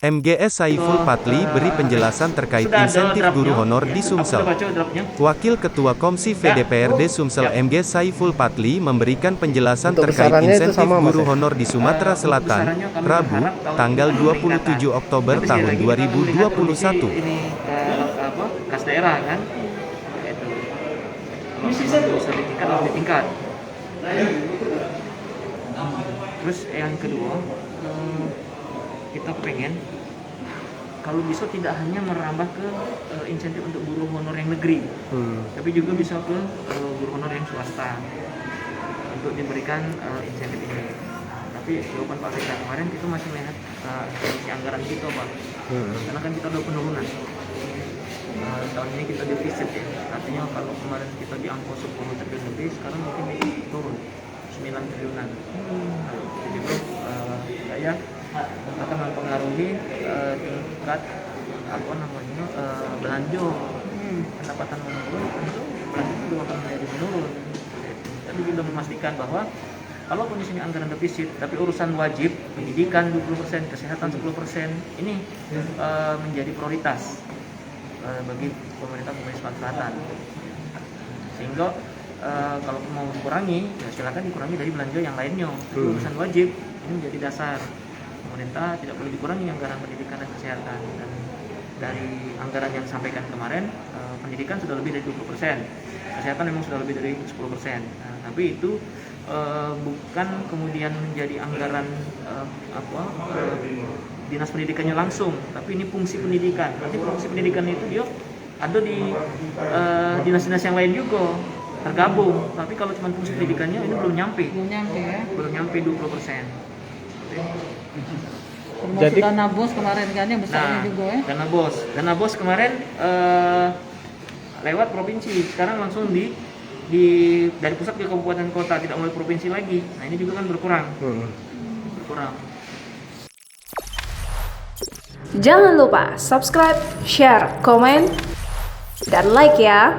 MGS Saiful Patli beri penjelasan terkait insentif guru honor di Sumsel. Wakil Ketua Komsi VDPRD Sumsel MGS Saiful Patli memberikan penjelasan terkait insentif guru honor di Sumatera Selatan, Rabu, tanggal 27 Oktober tahun 2021. Ini kas daerah kan, itu bisa ditingkat. Terus yang kedua, kita pengen kalau bisa tidak hanya merambah ke insentif untuk guru honor yang negeri, tapi juga bisa ke guru honor yang swasta untuk diberikan insentif ini. Tapi jawaban Pak Sekda kemarin kita masih melihat isi anggaran kita, Pak, karena kan kita ada penurunan. Tahun ini kita defisit ya, artinya kalau kemarin kita di angka 10 triliun lebih, sekarang mungkin turun 9 triliunan. Jadi itu saya akan mempengaruhi tingkat belanja. Pendapatan menurun, tentu belanja juga akan menjadi menurun. Tapi juga memastikan bahwa kalau kondisinya anggaran defisit, tapi urusan wajib pendidikan 20%, kesehatan 10% ini menjadi prioritas bagi pemerintah Sumatera Selatan. Sehingga kalau mau dikurangi, ya silakan dikurangi dari belanja yang lainnya. Tapi urusan wajib ini menjadi dasar. Pemerintah tidak boleh dikurangi anggaran pendidikan dan kesehatan. Dan dari anggaran yang disampaikan kemarin, pendidikan sudah lebih dari 20%, kesehatan memang sudah lebih dari 10%. Tapi itu bukan kemudian menjadi anggaran dinas pendidikannya langsung, tapi ini fungsi pendidikan. Nanti fungsi pendidikan itu dia ada di dinas-dinas yang lain juga tergabung. Tapi kalau cuma fungsi pendidikannya ini belum nyampe ya? Belum nyampe 20%. Jadi dana bos kemarin kan yang besarnya juga ya? Dana bos kemarin lewat provinsi, sekarang langsung dari pusat ke kabupaten kota, tidak mulai provinsi lagi. Nah ini juga kan berkurang. Jangan lupa subscribe, share, komen, dan like ya.